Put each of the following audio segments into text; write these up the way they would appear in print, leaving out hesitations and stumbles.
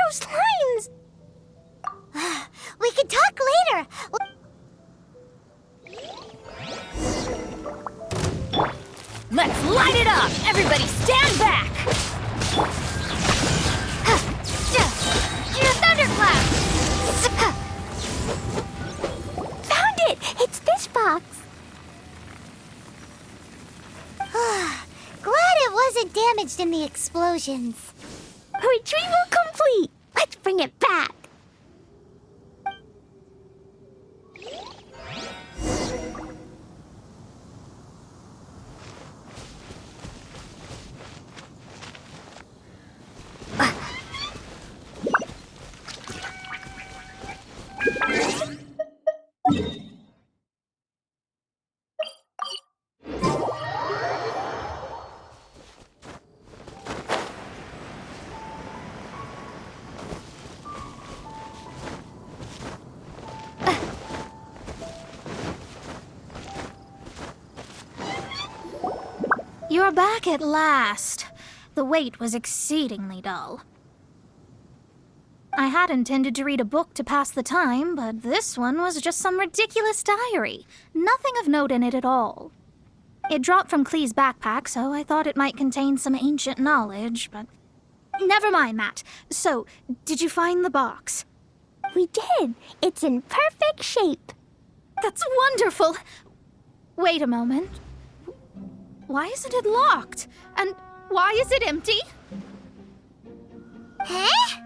those lines? We can talk later. Let's light it up! Everybody stand back! Thunderclap! Found it! It's this box. Glad it wasn't damaged in the explosions. Retrieval complete! Let's bring it back. You're back at last. The wait was exceedingly dull. I had intended to read a book to pass the time, but this one was just some ridiculous diary. Nothing of note in it at all. It dropped from Clee's backpack, so I thought it might contain some ancient knowledge, but... Never mind that. So, did you find the box? We did. It's in perfect shape. That's wonderful! Wait a moment. Why isn't it locked? And why is it empty? Huh?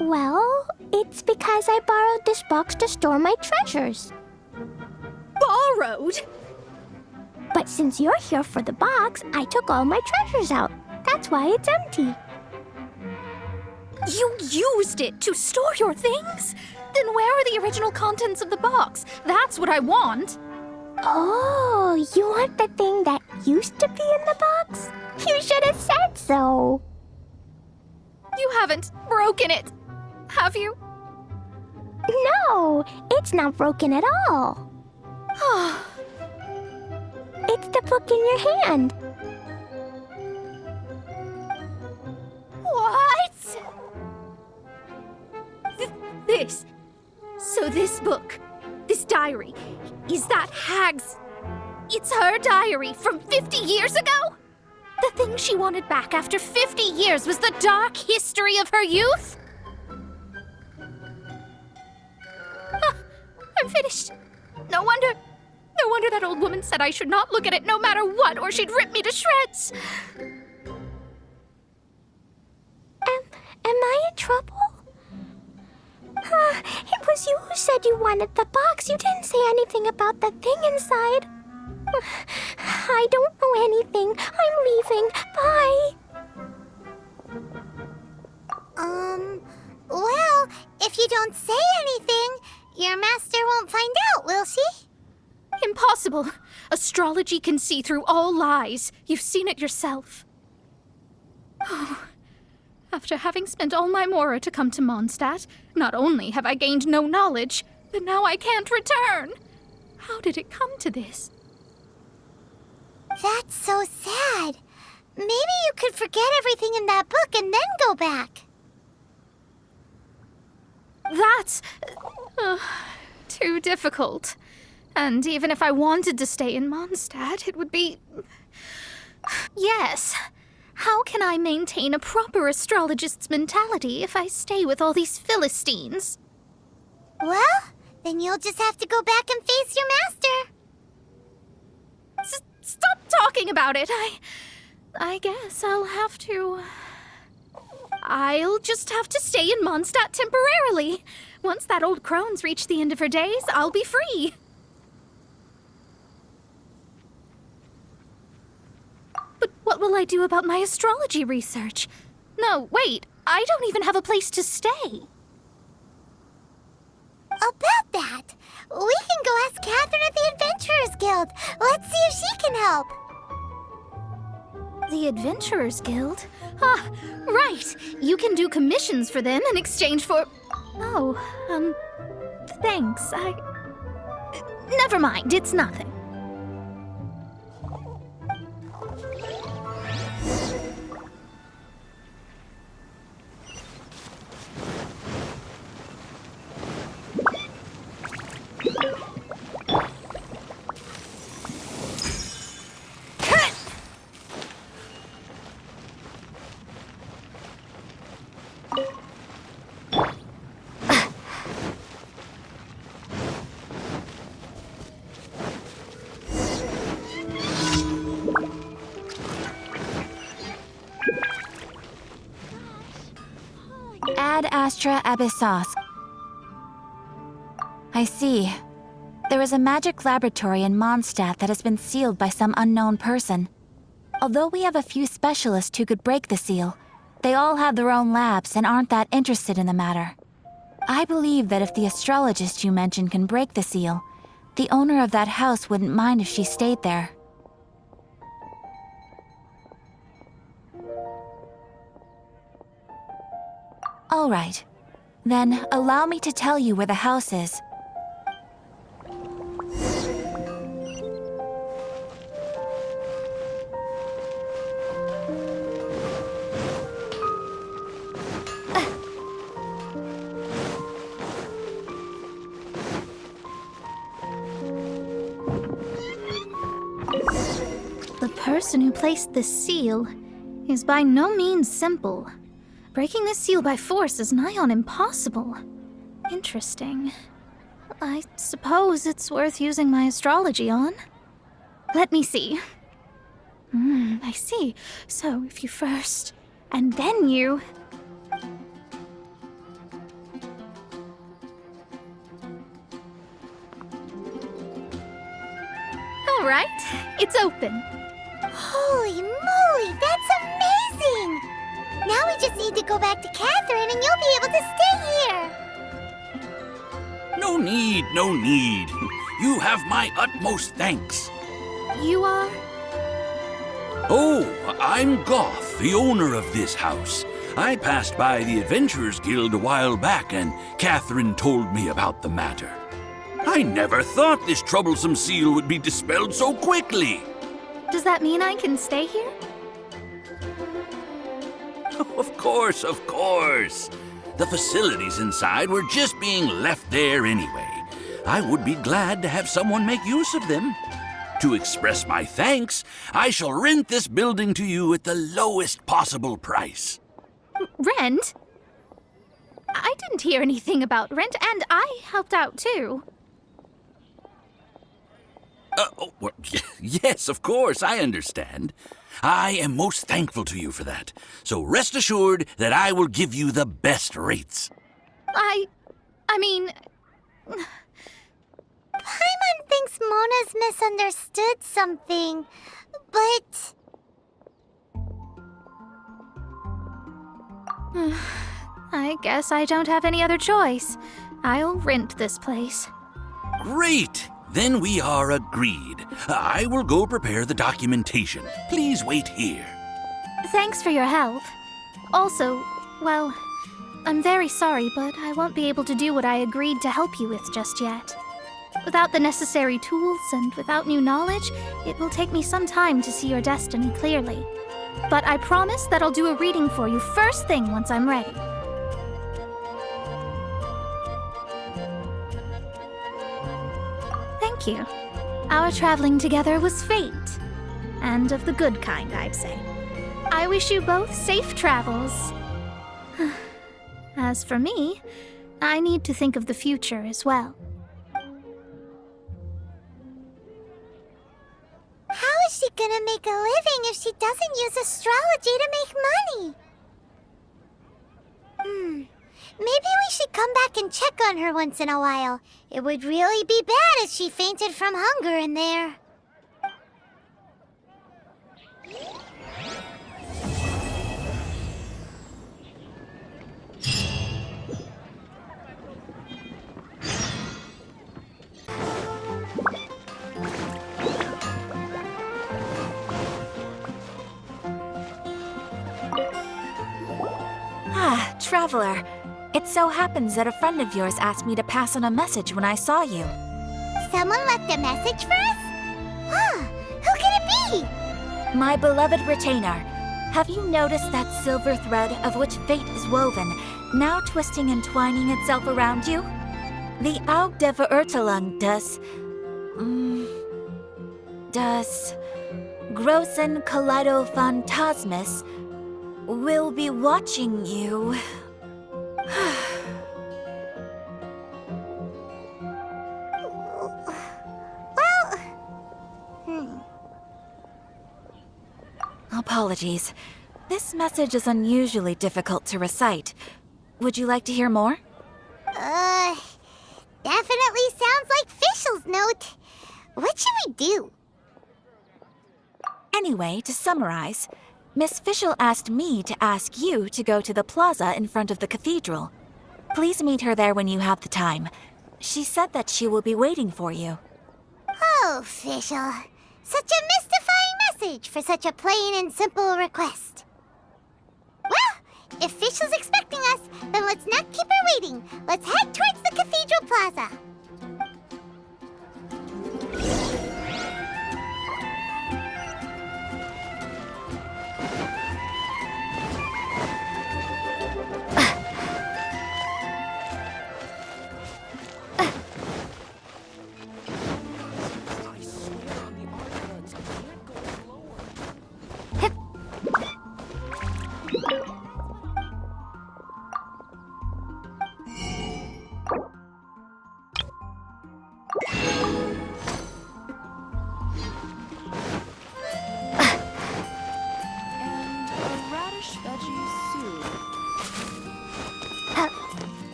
Well, it's because I borrowed this box to store my treasures. Borrowed? But since you're here for the box, I took all my treasures out. That's why it's empty. You used it to store your things? Then where are the original contents of the box? That's what I want. Oh, you want the thing that used to be in the box? You should have said so. You haven't broken it, have you? No, it's not broken at all. It's the book in your hand. What? This. So this book, this diary, is that Hag's... It's her diary from 50 years ago? The thing she wanted back after 50 years was the dark history of her youth? I'm finished. No wonder that old woman said I should not look at it no matter what, or she'd rip me to shreds. Am I in trouble? It was you who said you wanted the box. You didn't say anything about the thing inside. I don't know anything. I'm leaving. Bye. Well, if you don't say anything, your master won't find out, will she? Impossible. Astrology can see through all lies. You've seen it yourself. Oh. After having spent all my mora to come to Mondstadt, not only have I gained no knowledge, but now I can't return. How did it come to this? That's so sad. Maybe you could forget everything in that book and then go back. That's... too difficult. And even if I wanted to stay in Mondstadt, it would be... Yes. How can I maintain a proper astrologist's mentality if I stay with all these Philistines? Well, then you'll just have to go back and face your master. Stop talking about it. I guess I'll have to... I'll just have to stay in Mondstadt temporarily. Once that old crone's reached the end of her days, I'll be free. But what will I do about my astrology research? No, wait, I don't even have a place to stay. About that, we can go ask Catherine at the Adventurers Guild. Let's see if she can help. The Adventurers Guild? Ah, right. You can do commissions for them in exchange for... Oh, thanks. Never mind, it's nothing. Ad Astra Abyssos. I see. There is a magic laboratory in Mondstadt that has been sealed by some unknown person. Although we have a few specialists who could break the seal, they all have their own labs and aren't that interested in the matter. I believe that if the astrologist you mentioned can break the seal, the owner of that house wouldn't mind if she stayed there. All right. Then allow me to tell you where the house is. The person who placed this seal is by no means simple. Breaking this seal by force is nigh on impossible. Interesting. I suppose it's worth using my astrology on. Let me see. I see. So if you first, and then you... All right, it's open. Holy moly, that's amazing! Now we just need to go back to Catherine and you'll be able to stay here! No need, no need. You have my utmost thanks. You are? Oh, I'm Goth, the owner of this house. I passed by the Adventurers Guild a while back and Catherine told me about the matter. I never thought this troublesome seal would be dispelled so quickly. Does that mean I can stay here? Of course, of course. The facilities inside were just being left there anyway. I would be glad to have someone make use of them. To express my thanks, I shall rent this building to you at the lowest possible price. Rent? I didn't hear anything about rent, and I helped out too. Well, yes, of course, I understand. I am most thankful to you for that. So rest assured that I will give you the best rates. I mean... Paimon thinks Mona's misunderstood something, but... I guess I don't have any other choice. I'll rent this place. Great! Then we are agreed. I will go prepare the documentation. Please wait here. Thanks for your help. Also, well, I'm very sorry, but I won't be able to do what I agreed to help you with just yet. Without the necessary tools and without new knowledge, it will take me some time to see your destiny clearly. But I promise that I'll do a reading for you first thing once I'm ready. Thank you. Our traveling together was fate. And of the good kind, I'd say. I wish you both safe travels. As for me, I need to think of the future as well. How is she gonna make a living if she doesn't use astrology to make money? Maybe we should come back and check on her once in a while. It would really be bad if she fainted from hunger in there. Ah, Traveler. It so happens that a friend of yours asked me to pass on a message when I saw you. Someone left a message for us? Huh, who can it be? My beloved retainer, have you noticed that silver thread of which fate is woven, now twisting and twining itself around you? The Aug der Verurteilung does Großen Kaleido Phantasmus will be watching you. Apologies. This message is unusually difficult to recite. Would you like to hear more? Definitely sounds like Fischl's note. What should we do? Anyway, to summarize, Miss Fischl asked me to ask you to go to the plaza in front of the cathedral. Please meet her there when you have the time. She said that she will be waiting for you. Oh, Fischl. Such a mystifying message for such a plain and simple request. Well, if Fischl's expecting us, then let's not keep her waiting. Let's head towards the cathedral plaza.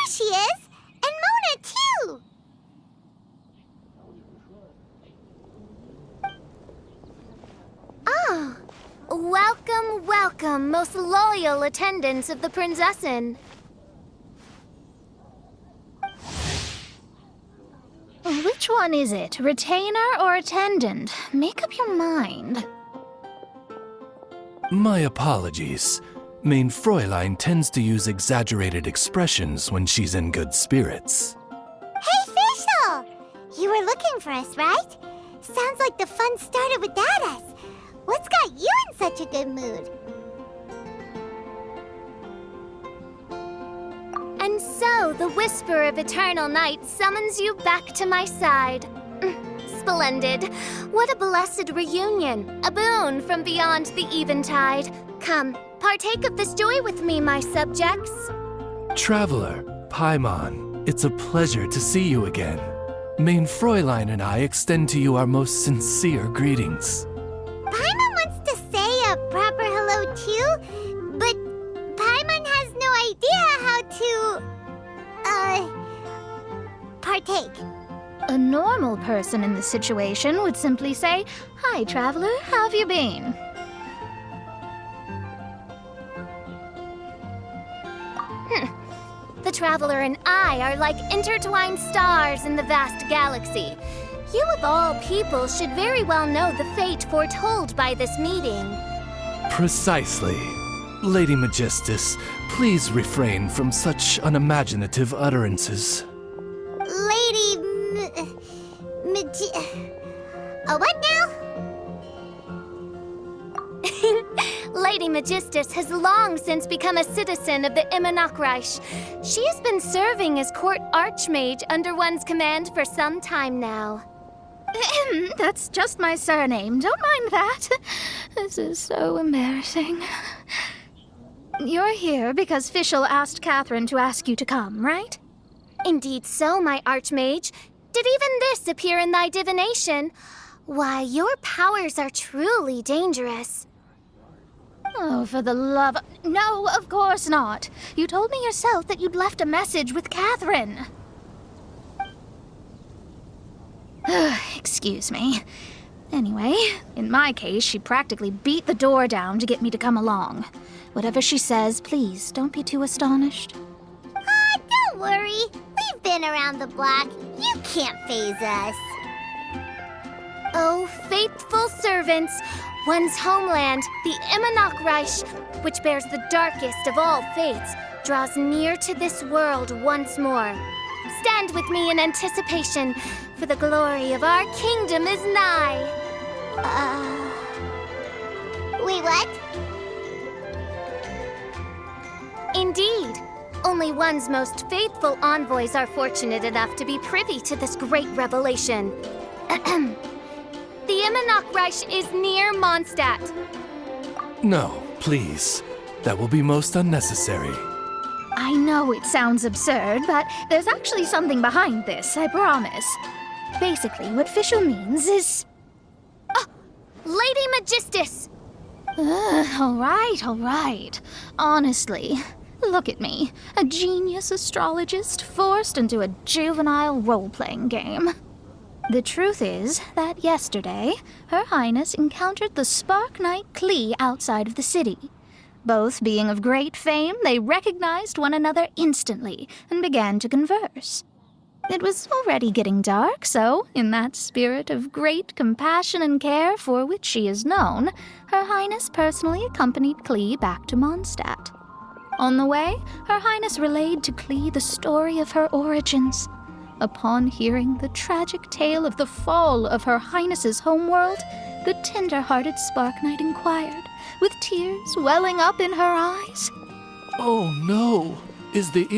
She is! And Mona, too! Oh, welcome, welcome, most loyal attendants of the Prinzessin. Which one is it? Retainer or attendant? Make up your mind. My apologies. Mein Fräulein tends to use exaggerated expressions when she's in good spirits. Hey, Fischl! You were looking for us, right? Sounds like the fun started without us. What's got you in such a good mood? And so, the whisper of eternal night summons you back to my side. Splendid. What a blessed reunion. A boon from beyond the eventide. Come, partake of this joy with me, my subjects. Traveler, Paimon, it's a pleasure to see you again. Mein Fräulein and I extend to you our most sincere greetings. Paimon wants to say a proper hello too, but Paimon has no idea how to, partake. A normal person in this situation would simply say, "Hi, traveler, how have you been?" The Traveler and I are like intertwined stars in the vast galaxy. You of all people should very well know the fate foretold by this meeting. Precisely. Lady Magistus, please refrain from such unimaginative utterances. Lady what now? Lady Magistus has long since become a citizen of the Immanokreich. She has been serving as court archmage under one's command for some time now. That's just my surname. Don't mind that. This is so embarrassing. You're here because Fischl asked Catherine to ask you to come, right? Indeed so, my archmage. Did even this appear in thy divination? Why, your powers are truly dangerous. Oh, for the love... No, of course not. You told me yourself that you'd left a message with Catherine. Excuse me. Anyway, in my case, she practically beat the door down to get me to come along. Whatever she says, please don't be too astonished. Don't worry. We've been around the block. You can't faze us. Oh, faithful servants, one's homeland, the Reich, which bears the darkest of all fates, draws near to this world once more. Stand with me in anticipation, for the glory of our kingdom is nigh. Wait, what? Indeed. Only one's most faithful envoys are fortunate enough to be privy to this great revelation. The Reich is near Mondstadt. No, please. That will be most unnecessary. I know it sounds absurd, but there's actually something behind this, I promise. Basically, what Fischl means is... Lady Magistus! All right. Honestly, look at me. A genius astrologist forced into a juvenile role-playing game. The truth is that yesterday, Her Highness encountered the Spark Knight Klee outside of the city. Both being of great fame, they recognized one another instantly and began to converse. It was already getting dark, so, in that spirit of great compassion and care for which she is known, Her Highness personally accompanied Klee back to Mondstadt. On the way, Her Highness relayed to Klee the story of her origins. Upon hearing the tragic tale of the fall of Her Highness's homeworld, the tender-hearted Spark Knight inquired, with tears welling up in her eyes. Oh no! Is the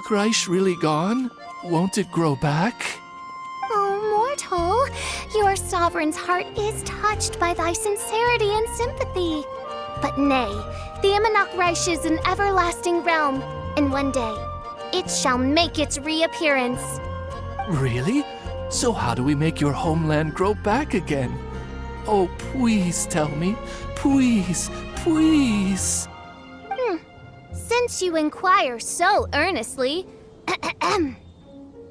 Reich really gone? Won't it grow back? Oh, mortal, your sovereign's heart is touched by thy sincerity and sympathy. But nay, the Reich is an everlasting realm, and one day, it shall make its reappearance. Really? So how do we make your homeland grow back again? Oh, please tell me. Please. Since you inquire so earnestly,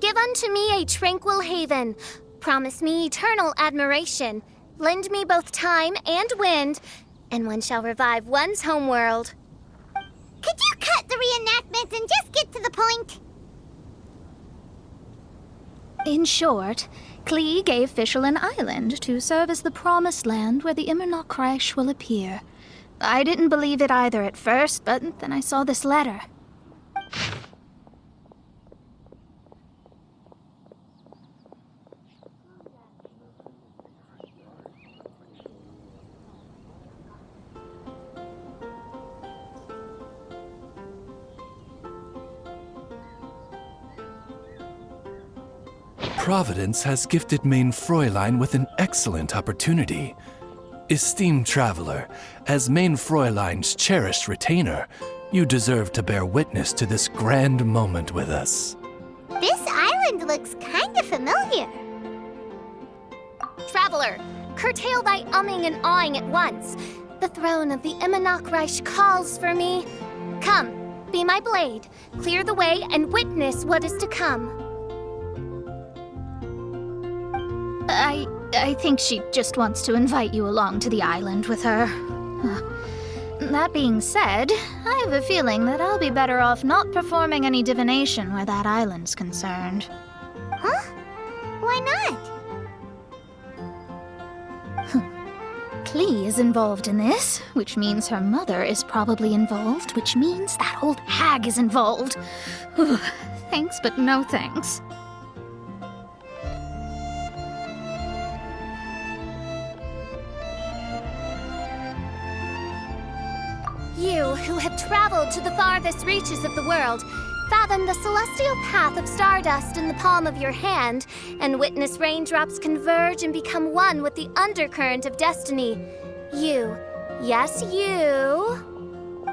give unto me a tranquil haven, promise me eternal admiration, lend me both time and wind, and one shall revive one's homeworld. Could you cut the reenactment and just get to the point? In short, Klee gave Fischl an island to serve as the promised land where the Reich will appear. I didn't believe it either at first, but then I saw this letter. Providence has gifted Main Fräulein with an excellent opportunity. Esteemed traveler, as Main Fräulein's cherished retainer, you deserve to bear witness to this grand moment with us. This island looks kinda familiar. Traveler, curtail thy umming and awing at once. The throne of the Reich calls for me. Come, be my blade, clear the way, and witness what is to come. I think she just wants to invite you along to the island with her. That being said, I have a feeling that I'll be better off not performing any divination where that island's concerned. Huh? Why not? Klee is involved in this, which means her mother is probably involved, which means that old hag is involved. Thanks, but no thanks. You who have traveled to the farthest reaches of the world, fathom the celestial path of stardust in the palm of your hand, and witness raindrops converge and become one with the undercurrent of destiny. You, yes you,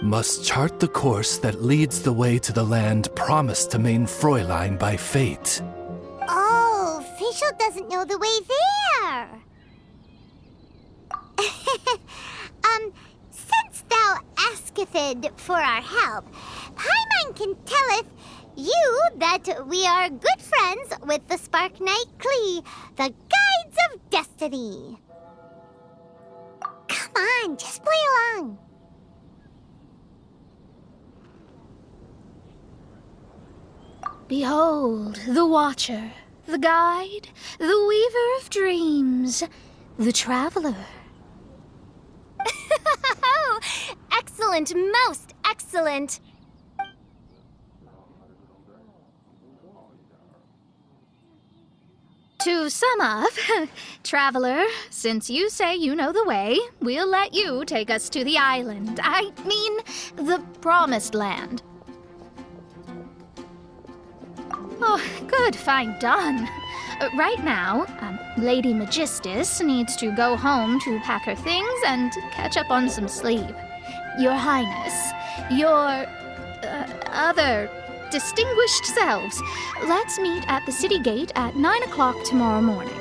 Must chart the course that leads the way to the land promised to Main Fräulein by fate. Oh, Fischl doesn't know the way there. Since thou asketh for our help, Paimon can telleth you that we are good friends with the Spark Knight Klee, the Guides of Destiny. Come on, just play along. Behold, the Watcher, the Guide, the Weaver of Dreams. the traveler. Oh, excellent, most excellent. To sum up, traveler, since you say you know the way, we'll let you take us to the island. I mean, the promised land. Oh, good, fine, done. Right now, Lady Magistus needs to go home to pack her things and catch up on some sleep. Your Highness, your other distinguished selves, let's meet at the city gate at 9 o'clock tomorrow morning.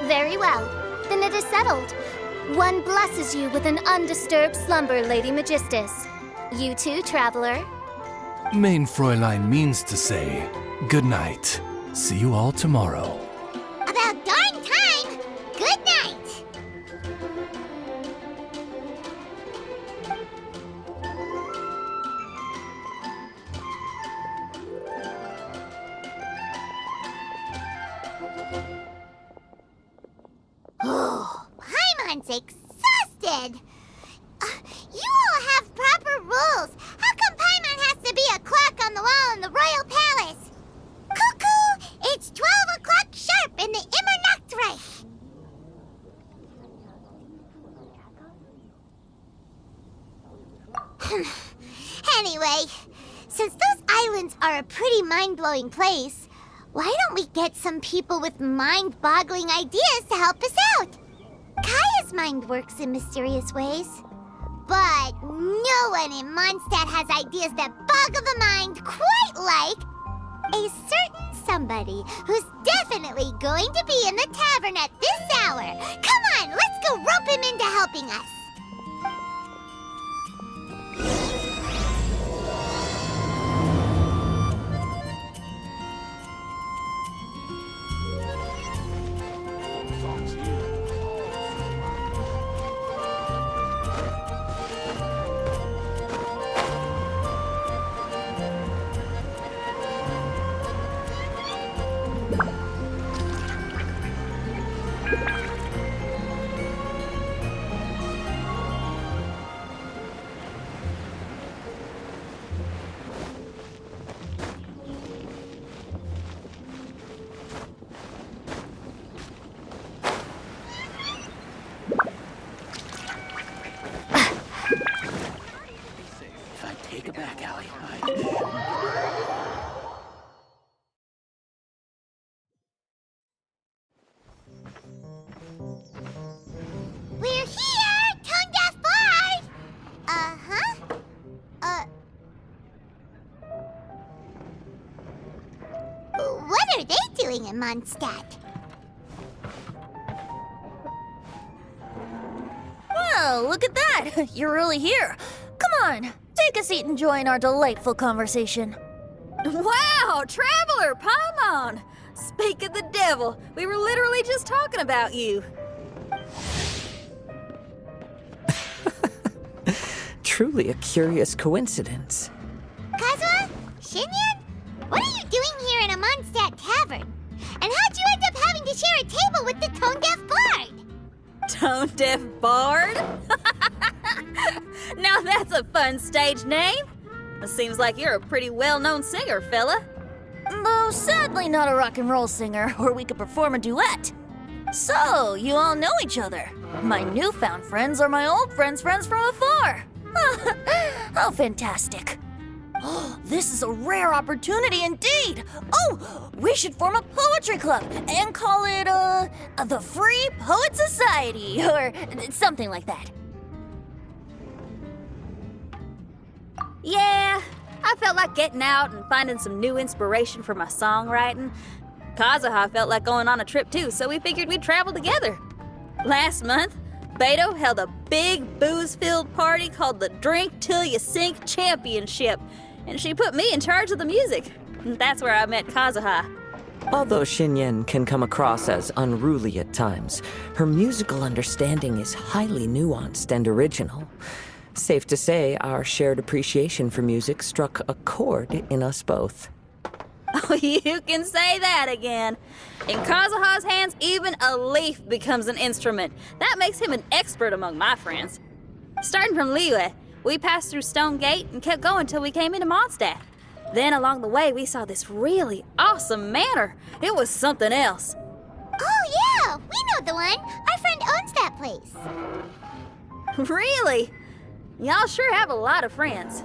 Very well. Then it is settled. One blesses you with an undisturbed slumber, Lady Magistus. You too, traveler. Main Fräulein means to say, good night. See you all tomorrow. About darn time! Good night! Oh, Paimon's exhausted! You all have proper rules. How come Paimon has to be a clock on the wall in the royal palace? Cuckoo! It's 12 o'clock sharp in the Immernachtreich! Anyway, since those islands are a pretty mind-blowing place, why don't we get some people with mind-boggling ideas to help us out? Kaya's mind works in mysterious ways. But no one in Mondstadt has ideas that boggle the mind quite like a certain somebody who's definitely going to be in the tavern at this hour. Come on, let's go rope him into helping us. We're here, Tone-Deaf Bard! What are they doing in Mondstadt? Well, look at that! You're really here. Come on, take a seat and join our delightful conversation. Wow, Traveler Paimon! Speak of the devil, we were literally just talking about you. Truly a curious coincidence. Kazuha? Shinyan? What are you doing here in a Mondstadt tavern? And how'd you end up having to share a table with the Tone-Deaf Bard? Tone-Deaf Bard? Now that's a fun stage name. It seems like you're a pretty well-known singer, fella. Though sadly not a rock and roll singer, or we could perform a duet. So, you all know each other. My newfound friends are my old friends' friends from afar. How fantastic. Oh, this is a rare opportunity indeed. Oh, we should form a poetry club and call it, the Free Poet Society, or something like that. Yeah, I felt like getting out and finding some new inspiration for my songwriting. Kazuha felt like going on a trip too, so we figured we'd travel together. Last month, Beto held a big booze-filled party called the Drink Till You Sink Championship, and she put me in charge of the music. That's where I met Kazuha. Although Shinyan can come across as unruly at times, her musical understanding is highly nuanced and original. Safe to say, our shared appreciation for music struck a chord in us both. Oh, you can say that again. In Kazuha's hands, even a leaf becomes an instrument. That makes him an expert among my friends. Starting from Liyue, we passed through Stone Gate and kept going till we came into Mondstadt. Then along the way, we saw this really awesome manor. It was something else. Oh, yeah, we know the one. Our friend owns that place. Really? Y'all sure have a lot of friends.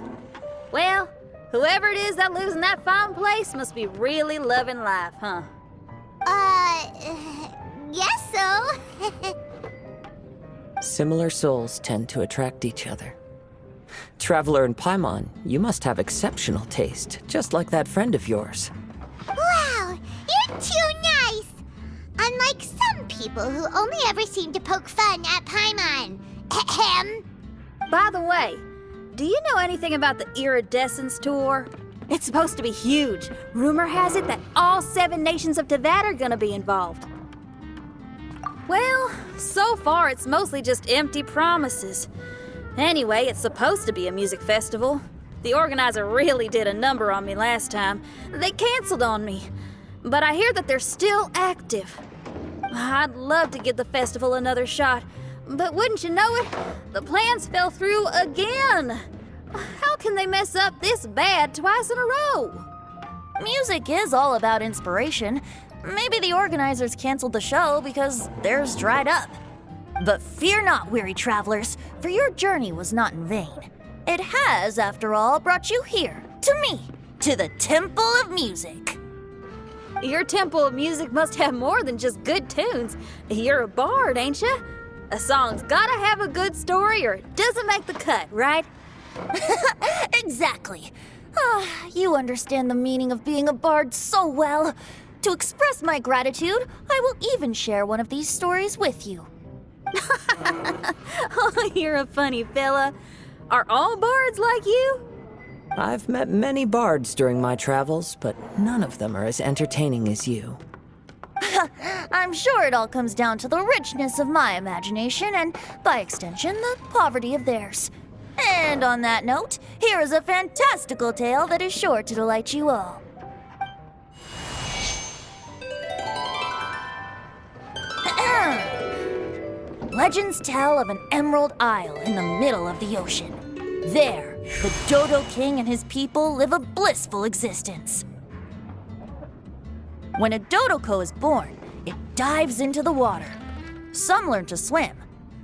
Well, whoever it is that lives in that fine place must be really loving life, huh? Guess so. Similar souls tend to attract each other. Traveler in Paimon, you must have exceptional taste, just like that friend of yours. Wow, you're too nice. Unlike some people who only ever seem to poke fun at Paimon. Ahem. By the way, do you know anything about the Iridescence Tour? It's supposed to be huge. Rumor has it that all 7 nations of Tevat are gonna be involved. Well, so far it's mostly just empty promises. Anyway, it's supposed to be a music festival. The organizer really did a number on me last time. They canceled on me. But I hear that they're still active. I'd love to give the festival another shot. But wouldn't you know it, the plans fell through again. How can they mess up this bad twice in a row? Music is all about inspiration. Maybe the organizers canceled the show because theirs dried up. But fear not, weary travelers, for your journey was not in vain. It has, after all, brought you here, to me, to the Temple of Music. Your Temple of Music must have more than just good tunes. You're a bard, ain't ya? A song's gotta have a good story or it doesn't make the cut, right? Exactly. You understand the meaning of being a bard so well. To express my gratitude, I will even share one of these stories with you. Oh, you're a funny fella. Are all bards like you? I've met many bards during my travels, but none of them are as entertaining as you. I'm sure it all comes down to the richness of my imagination and, by extension, the poverty of theirs. And on that note, here is a fantastical tale that is sure to delight you all. Legends tell of an emerald isle in the middle of the ocean. There, the Dodo King and his people live a blissful existence. When a Dodoko is born, it dives into the water. Some learn to swim.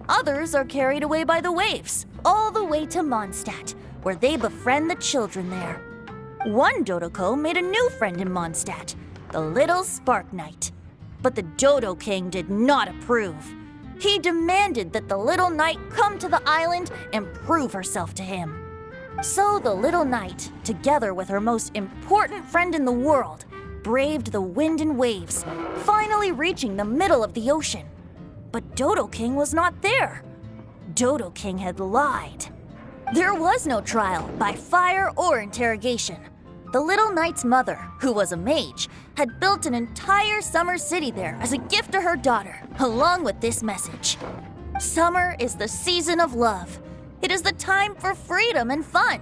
Others are carried away by the waves, all the way to Mondstadt, where they befriend the children there. One Dodoko made a new friend in Mondstadt, the little Spark Knight. But the Dodo King did not approve. He demanded that the little knight come to the island and prove herself to him. So the little knight, together with her most important friend in the world, braved the wind and waves, finally reaching the middle of the ocean. But Dodo King was not there. Dodo King had lied. There was no trial by fire or interrogation. The little knight's mother, who was a mage, had built an entire summer city there as a gift to her daughter, along with this message. Summer is the season of love. It is the time for freedom and fun.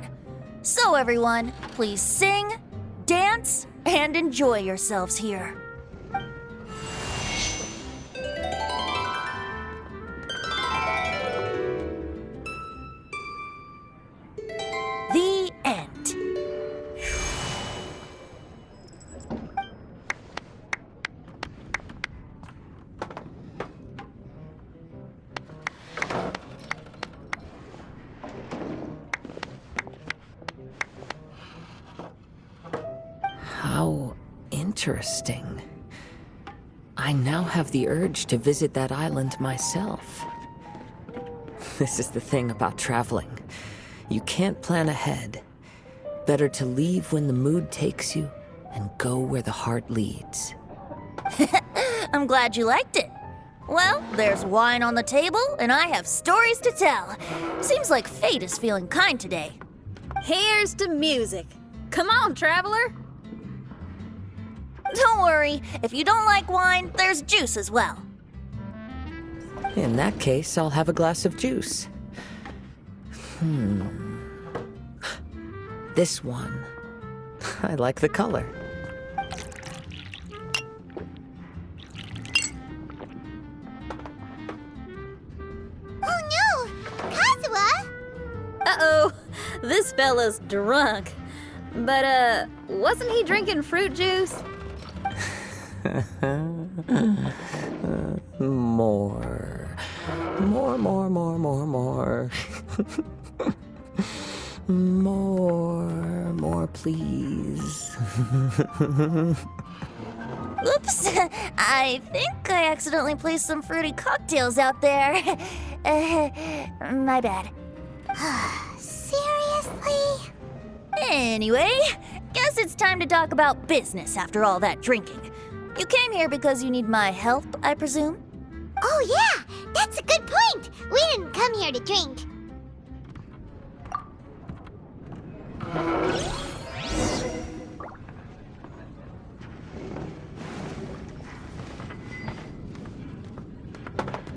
So everyone, please sing, dance, and enjoy yourselves here. The end. How interesting. I now have the urge to visit that island myself. This is the thing about traveling. You can't plan ahead. Better to leave when the mood takes you and go where the heart leads. I'm glad you liked it. Well, there's wine on the table, and I have stories to tell. Seems like fate is feeling kind today. Here's to music. Come on, traveler. Don't worry, if you don't like wine, there's juice as well. In that case, I'll have a glass of juice. This one. I like the color. Uh-oh, this fella's drunk. But, wasn't he drinking fruit juice? More. More. More, please. Oops, I think I accidentally placed some fruity cocktails out there. My bad. Seriously? Anyway, guess it's time to talk about business after all that drinking. You came here because you need my help, I presume? Oh, yeah, that's a good point. We didn't come here to drink.